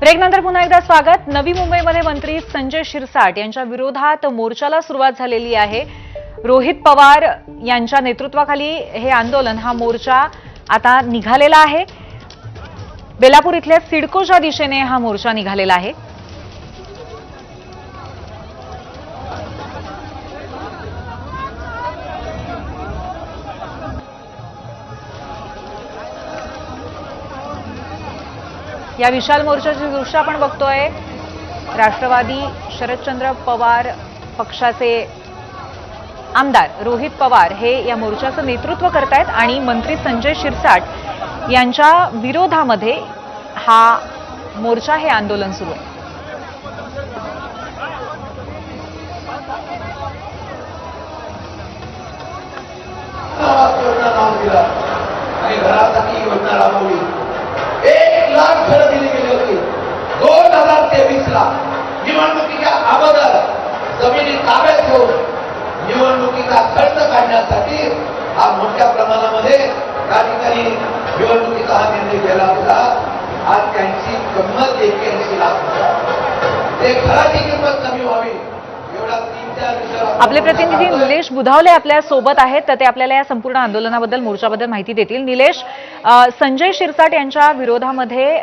ब्रेकनंतर पुन्हा एकदा स्वागत। नवी मुंबईमध्ये मंत्री संजय शिरसाट यांच्या विरोधात मोर्चाला सुरुवात झालेली आहे। रोहित पवार यांच्या नेतृत्वाखाली हे आंदोलन, हा मोर्चा आता निघालेला आहे। बेलापूर इथल्या सिडकोच्या दिशेने हा मोर्चा निघालेला आहे। या विशाल मोर्चाचे दृश्य आपण बघतोय। राष्ट्रवादी शरदचंद्र पवार पक्षाचे आमदार रोहित पवार हे या मोर्चाचं नेतृत्व करतायत आणि मंत्री संजय शिरसाट यांच्या विरोधामध्ये हा मोर्चा, हे आंदोलन सुरू आहे। घरं दिली गेली होती। 2023ला निवडणुकीच्या अगोदर जमिनी ताब्यात घेऊन निवडणुकीचा खर्च काढण्यासाठी हा मोठ्या प्रमाणामध्ये या ठिकाणी निवडणुकीचा हा निर्णय केला होता। आज त्यांची किंमत 81 लाख ते घराची किंमत कमी व्हावी एवढा 3-4 विषय। आपले प्रतिनिधी निलेश बुधावले आपल्या सोबत आहेत, तर ते आपल्याला या संपूर्ण आंदोलनाबद्दल, मोर्चाबद्दल माहिती देतील। निलेश, संजय शिरसाट यांच्या विरोधामध्ये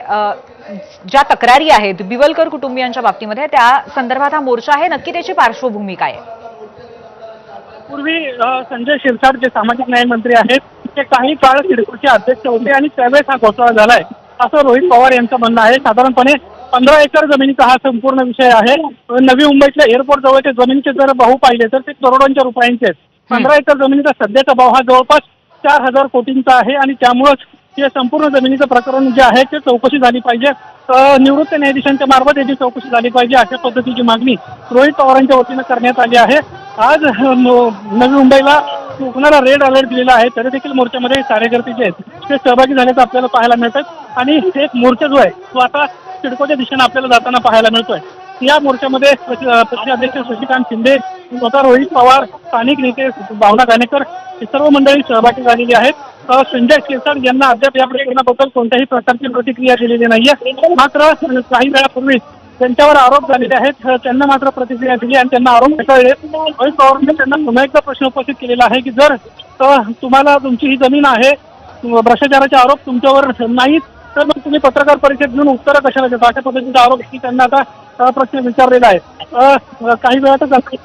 ज्या तक्रारी आहेत बिवलकर कुटुंबियांच्या बाबतीमध्ये, त्या संदर्भात हा मोर्चा आहे, नक्की त्याची पार्श्वभूमी काय आहे? पूर्वी संजय शिरसाट जे सामाजिक न्याय मंत्री आहेत, ते काही काळ सिडकोचे अध्यक्ष होते आणि त्यावेळेस हा घोटाळा झालाय असं रोहित पवार यांचं म्हणणं आहे। साधारणपणे 15 एकर जमिनीचा हा संपूर्ण विषय आहे। नवी मुंबईतल्या एअरपोर्ट जवळच्या जमिनीचे जर भाव पाहिले तर ते करोडोंच्या रुपयांचे आहेत। 15 एकर जमिनीचा सध्याचा भाव हा जवळपास 4000 कोटींचा आहे आणि त्यामुळेच हे संपूर्ण जमिनीचं प्रकरण जे आहे ते चौकशी झाली पाहिजे। निवृत्त न्यायाधीशांच्या मार्फत याची चौकशी झाली पाहिजे, अशा पद्धतीची मागणी रोहित पवारांच्या वतीनं करण्यात आली आहे। आज नवी मुंबईला कोकणाला रेड अलर्ट दिलेला आहे, तरी देखील मोर्चामध्ये कार्यकर्ते जे आहेत ते सहभागी झाल्याचं आपल्याला पाहायला मिळतात आणि एक मोर्चा जो आहे तो आता सिडकोच्या दिशेने आपल्याला जाताना पाहायला मिळतोय। या मोर्चामध्ये प्रदेशाध्यक्ष शशिकांत शिंदे, स्वतः रोहित पवार, स्थानिक नेते भावना गाणेकर हे सर्व मंडळी सहभागी झालेली आहेत। संजय शिरसाट यांना अद्याप या प्रकरणाबद्दल कोणत्याही प्रकारची प्रतिक्रिया दिलेली नाहीये। मात्र काही वेळापूर्वी त्यांच्यावर आरोप झालेले आहेत, त्यांना मात्र प्रतिक्रिया दिली आणि त्यांना आरोप फेटाळले। रोहित पवारांनी त्यांना पुन्हा एकदा प्रश्न उपस्थित केलेला आहे की जर तुम्हाला तुमची ही जमीन आहे, भ्रष्टाचाराचे आरोप तुमच्यावर नाहीत, तर मग तुम्ही पत्रकार परिषद घेऊन उत्तरं कशाला देता, अशा पद्धतीचा आरोप त्यांना आता प्रश्न विचारलेला आहे। काही वेळातच नक्कीच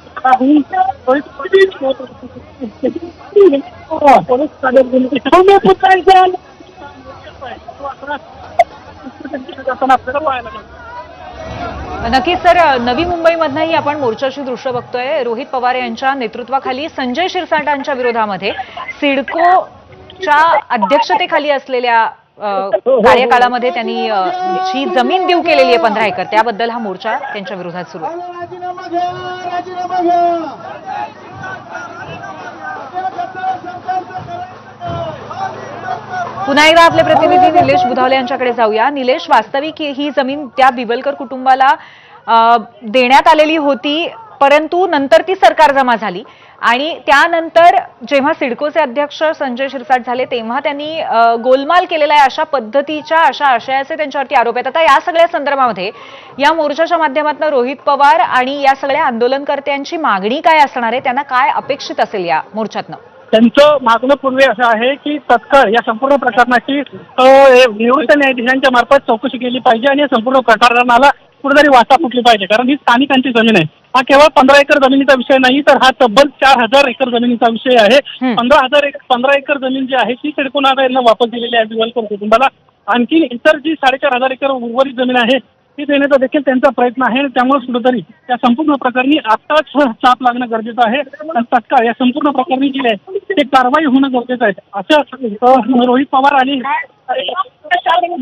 सर, नवी मुंबईमधनंही आपण मोर्चाची दृश्य बघतोय। रोहित पवार यांच्या नेतृत्वाखाली संजय शिरसाटांच्या विरोधामध्ये सिडकोच्या अध्यक्षतेखाली असलेल्या कार्यकाळामध्ये त्यांनी जी जमीन देऊ केलेली आहे 15 एकर, त्याबद्दल हा मोर्चा त्यांच्या विरोधात सुरू आहे। पुन्हा एकदा आपले प्रतिनिधी निलेश बुधावले यांच्याकडे जाऊया। निलेश, वास्तविक ही जमीन त्या बिवलकर कुटुंबाला देण्यात आलेली होती, परंतु नंतर ती सरकार जमा झाली आणि त्यानंतर जेव्हा सिडकोचे अध्यक्ष संजय शिरसाट झाले तेव्हा त्यांनी गोलमाल केलेला आहे, अशा पद्धतीच्या, अशा आशयाचे त्यांच्यावरती आरोप आहेत। आता या सगळ्या संदर्भामध्ये या मोर्चाच्या माध्यमातून रोहित पवार आणि या सगळ्या आंदोलनकर्त्यांची मागणी काय असणार आहे, त्यांना काय अपेक्षित असेल या मोर्चातनं? त्यांचं मागणं पूर्वी असं आहे की तत्काळ या संपूर्ण प्रकरणाची निवृत्त न्यायाधीशांच्या मार्फत चौकशी केली पाहिजे आणि या संपूर्ण प्रकरणाला कुठेतरी वाचा फुटली पाहिजे, कारण ही स्थानिकांची जमीन आहे। हा केवळ 15 एकर जमिनीचा विषय नाही, तर हा तब्बल 4000 एकर जमिनीचा विषय आहे। 15 एकर जमीन जी आहे ती सिडकोनं आता यांना वापस दिलेली आहे बिवलकर कुटुंबाला। आणखी इतर जी 4500 एकर उर्वरित जमीन आहे ती देण्याचा देखील त्यांचा प्रयत्न आहे। त्यामुळे कुठेतरी या संपूर्ण प्रकरणी आत्ताच चाप लागणं गरजेचं आहे आणि तत्काळ या संपूर्ण प्रकरणी जी आहे ते कारवाई होणं गरजेचं आहे, असं रोहित पवार आणि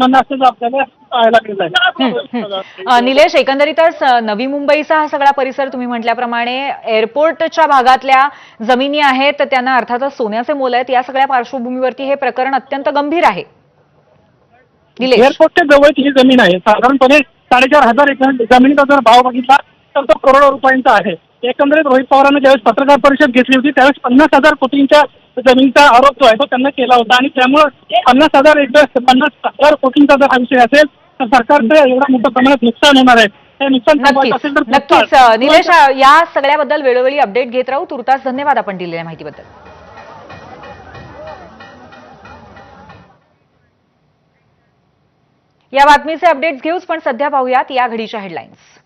आपल्याला पाहायला मिळत आहे। निलेश, एकंदरीतच नवी मुंबईचा हा सगळा परिसर तुम्ही म्हटल्याप्रमाणे एअरपोर्टच्या भागातल्या जमिनी आहेत, त्यांना अर्थातच सोन्याचे मोल आहेत। या सगळ्या पार्श्वभूमीवरती हे प्रकरण अत्यंत गंभीर आहे। एअरपोर्टच्या जवळची ही जमीन आहे, साधारणपणे 4500 एकर जमिनीचा जर भाव बघितला तर तो करोडो रुपयांचा आहे। एकंदरीत रोहित पवारांनी ज्यावेळेस पत्रकार परिषद घेतली होती त्यावेळेस 50,000 कोटींच्या जमिनीचा आरोप जो आहे तो त्यांना केला होता आणि त्यामुळे 50,000 कोटींचा जर हा विषय असेल तर सरकारचं एवढ्या मोठ्या प्रमाणात नुकसान होणार आहे. हे नुकसान थांबवायचं असेल तर नक्कीच निलेश, या सगळ्याबद्दल वेळोवेळी अपडेट घेत राहू. तुर्तास धन्यवाद आपण दिलेल्या माहितीबद्दल. या बातमीचे अपडेट्स घेऊच, पण सध्या पाहूयात या घडीच्या हेडलाईन्स.